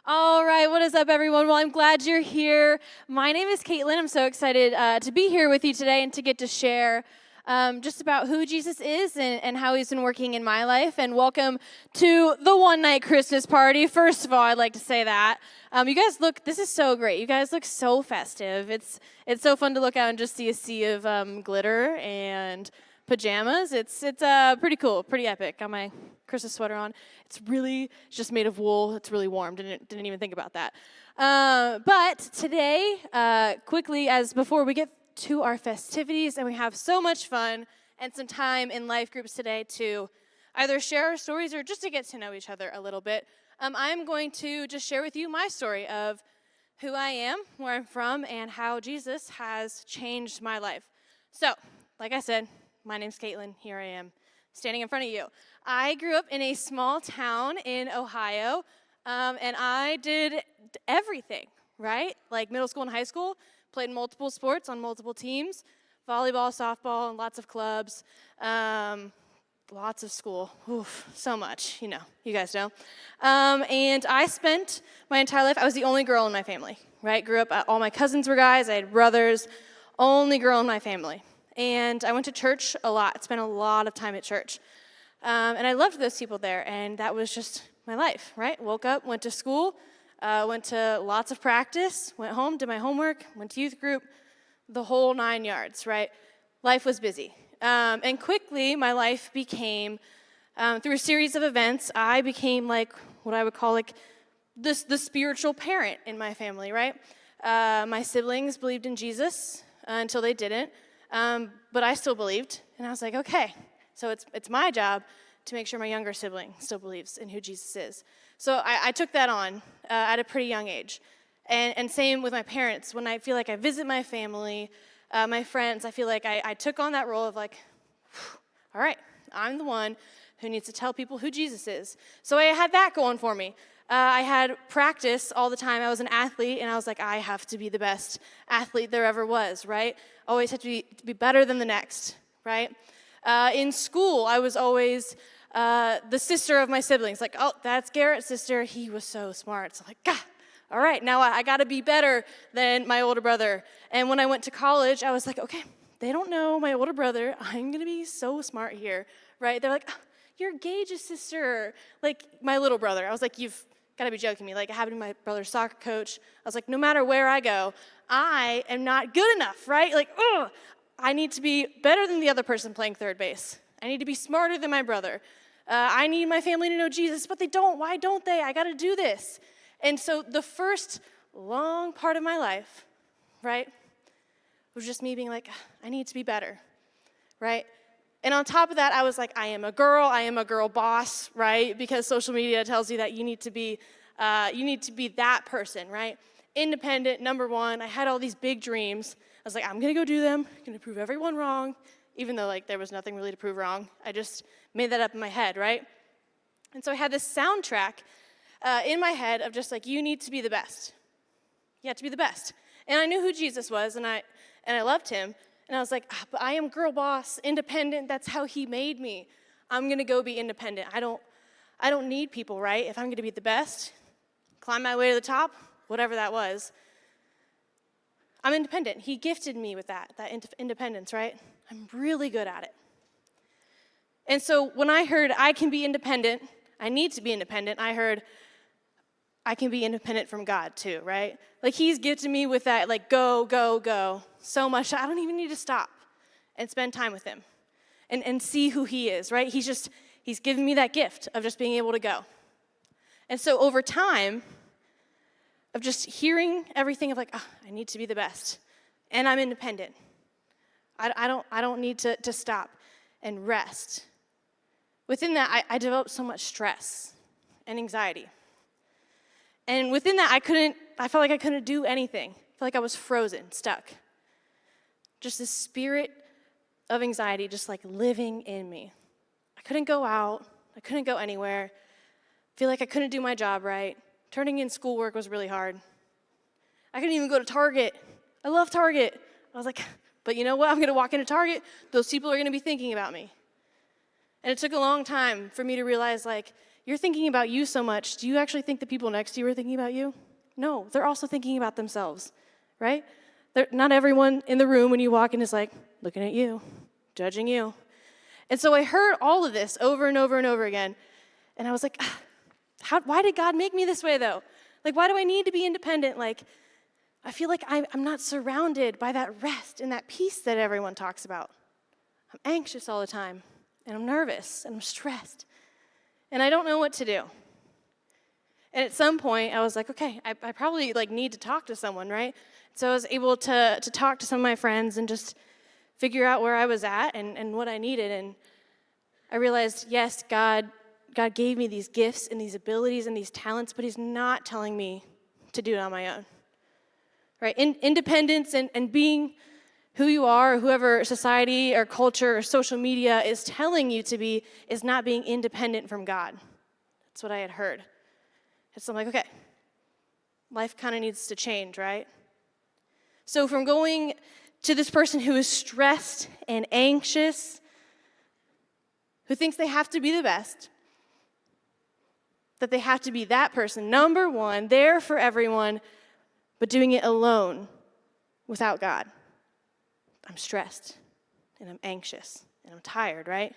All right, what is up, everyone? Well, I'm glad you're here. My name is Caitlin. I'm so excited to be here with you today and to get to share just about who Jesus is and how he's been working in my life. And welcome to the one-night Christmas party. First of all, I'd like to say that. You guys this is so great. You guys look so festive. It's so fun to look out and just see a sea of glitter and pajamas. It's pretty cool, pretty epic. Got my Christmas sweater on. It's just made of wool. It's really warm. Didn't even think about that. But today, quickly, before we get to our festivities, and we have so much fun and some time in life groups today to either share our stories or just to get to know each other a little bit. I'm going to just share with you my story of who I am, where I'm from, and how Jesus has changed my life. So, like I said, my name's Caitlin. Here I am, standing in front of you. I grew up in a small town in Ohio, and I did everything, right? Like middle school and high school, played multiple sports on multiple teams, volleyball, softball, and lots of clubs, lots of school. Oof, so much, you guys know. And I spent my entire life, I was the only girl in my family, right? Grew up, all my cousins were guys, I had brothers, only girl in my family. And I went to church a lot, spent a lot of time at church. And I loved those people there, and that was just my life, right? Woke up, went to school, went to lots of practice, went home, did my homework, went to youth group, the whole 9 yards, right? Life was busy. And quickly, my life became, through a series of events, I became like what I would call like the spiritual parent in my family, right? My siblings believed in Jesus until they didn't. But I still believed, and I was like, okay, so it's my job to make sure my younger sibling still believes in who Jesus is. So I took that on at a pretty young age. And same with my parents. When I feel like I visit my family, my friends, I feel like I took on that role of like, all right, I'm the one who needs to tell people who Jesus is. So I had that going for me. I had practice all the time. I was an athlete, and I was like, I have to be the best athlete there ever was, right? Always have to be better than the next, right? In school, I was always the sister of my siblings. Like, oh, that's Garrett's sister. He was so smart. So like, all right, now I got to be better than my older brother. And when I went to college, I was like, okay, they don't know my older brother. I'm going to be so smart here, right? They're like, oh, you're Gage's sister. Like, my little brother. I was like, you've got to be joking me. Like, I happened to be my brother's soccer coach. I was like, no matter where I go, I am not good enough, right? Like, I need to be better than the other person playing third base. I need to be smarter than my brother. I need my family to know Jesus, but they don't. Why don't they? I got to do this. And so the first long part of my life, right, was just me being like, I need to be better, right? And on top of that, I was like, I am a girl boss, right? Because social media tells you that you need to be that person, right? Independent, number one. I had all these big dreams. I was like, I'm gonna go do them. I'm gonna prove everyone wrong, even though like there was nothing really to prove wrong. I just made that up in my head, right? And so I had this soundtrack in my head of just like, you need to be the best. You have to be the best. And I knew who Jesus was, and I loved him. And I was like, but I am girl boss, independent. That's how he made me. I'm gonna go be independent. I don't need people, right? If I'm gonna be the best, climb my way to the top, whatever that was, I'm independent. He gifted me with that independence, right? I'm really good at it. And so when I heard I can be independent, I need to be independent, I heard I can be independent from God too, right? Like he's gifted me with that, like go, go, go, so much I don't even need to stop and spend time with him and see who he is, right? He's given me that gift of just being able to go. And so over time, of just hearing everything of like, I need to be the best, and I'm independent. I don't need to stop and rest. Within that, I developed so much stress and anxiety. And within that, I felt like I couldn't do anything. I felt like I was frozen, stuck. Just this spirit of anxiety just like living in me. I couldn't go out. I couldn't go anywhere. I feel like I couldn't do my job right. Turning in schoolwork was really hard. I couldn't even go to Target. I love Target. I was like, but you know what? I'm going to walk into Target. Those people are going to be thinking about me. And it took a long time for me to realize, like, you're thinking about you so much. Do you actually think the people next to you are thinking about you? No, they're also thinking about themselves, right? Not everyone in the room when you walk in is like, looking at you, judging you. And so I heard all of this over and over and over again. And I was like, why did God make me this way, though? Like, why do I need to be independent? Like, I feel like I'm not surrounded by that rest and that peace that everyone talks about. I'm anxious all the time, and I'm nervous, and I'm stressed, and I don't know what to do. And at some point, I was like, okay, I probably need to talk to someone, right? So I was able to talk to some of my friends and just figure out where I was at and what I needed. And I realized, yes, God gave me these gifts and these abilities and these talents, but he's not telling me to do it on my own, right? Independence and being who you are, or whoever society or culture or social media is telling you to be, is not being independent from God. That's what I had heard. And so I'm like, okay, life kind of needs to change, right? So from going to this person who is stressed and anxious, who thinks they have to be the best, that they have to be that person, number one, there for everyone, but doing it alone without God. I'm stressed, and I'm anxious, and I'm tired, right?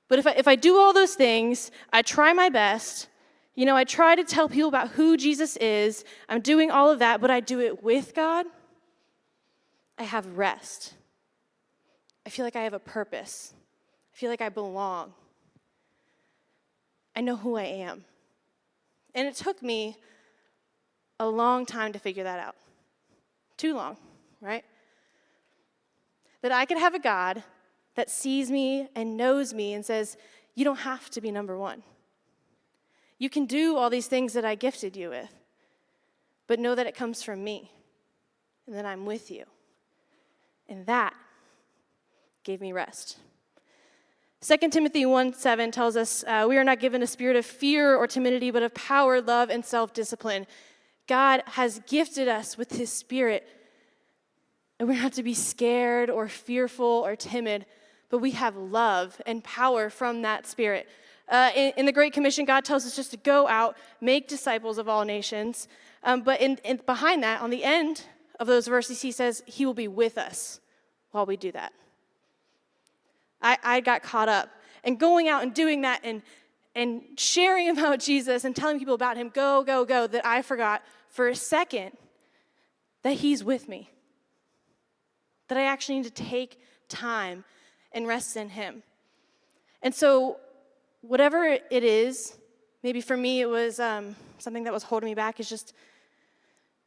But if I do all those things, I try my best, I try to tell people about who Jesus is, I'm doing all of that, but I do it with God, I have rest. I feel like I have a purpose. I feel like I belong. I know who I am. And it took me a long time to figure that out. Too long, right? That I could have a God that sees me and knows me and says, you don't have to be number one. You can do all these things that I gifted you with, but know that it comes from me and that I'm with you. And that gave me rest. 2 Timothy 1:7 tells us, we are not given a spirit of fear or timidity, but of power, love, and self-discipline. God has gifted us with his spirit, and we're not to be scared or fearful or timid, but we have love and power from that spirit. In the Great Commission, God tells us just to go out, make disciples of all nations. But behind that, on the end of those verses, he says he will be with us while we do that. I got caught up and going out and doing that and sharing about Jesus and telling people about him, go, that I forgot for a second that he's with me. That I actually need to take time and rest in him. And so whatever it is, maybe for me it was something that was holding me back, is just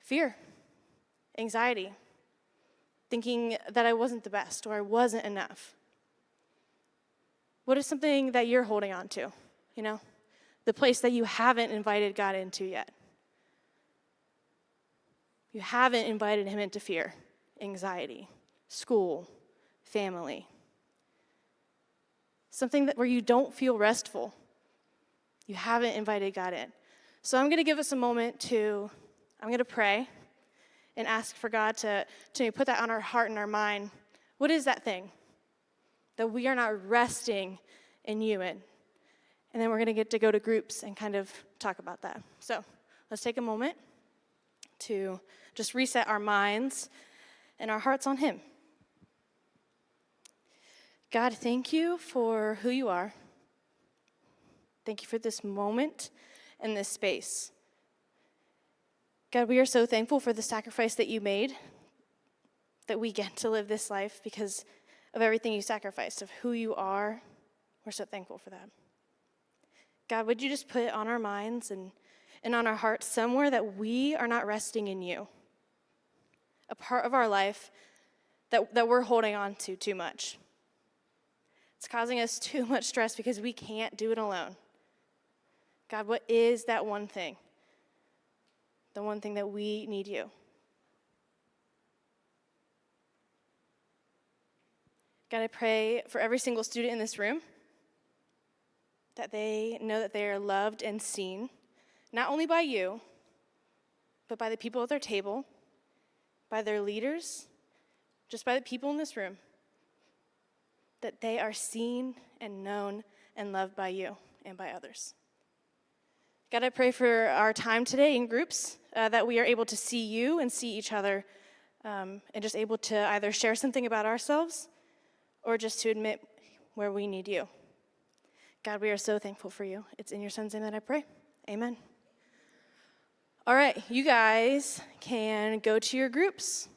fear, anxiety, thinking that I wasn't the best or I wasn't enough. What is something that you're holding on to? The place that you haven't invited God into yet. You haven't invited him into fear, anxiety, school, family. Something where you don't feel restful. You haven't invited God in. So I'm going to give us a moment I'm going to pray and ask for God to put that on our heart and our mind. What is that thing that we are not resting in you in? And then we're going to get to go to groups and kind of talk about that. So let's take a moment to just reset our minds and our hearts on him. God, thank you for who you are. Thank you for this moment and this space. God, we are so thankful for the sacrifice that you made, that we get to live this life because of everything you sacrificed, of who you are. We're so thankful for that. God, would you just put on our minds and on our hearts somewhere that we are not resting in you, a part of our life that we're holding on to too much. It's causing us too much stress because we can't do it alone. God, what is that one thing? The one thing that we need you. God, I pray for every single student in this room that they know that they are loved and seen, not only by you, but by the people at their table, by their leaders, just by the people in this room, that they are seen and known and loved by you. and by others. God, I pray for our time today in groups, that we are able to see you and see each other, and just able to either share something about ourselves or just to admit where we need you. God, we are so thankful for you. It's in your son's name that I pray. Amen. All right, you guys can go to your groups.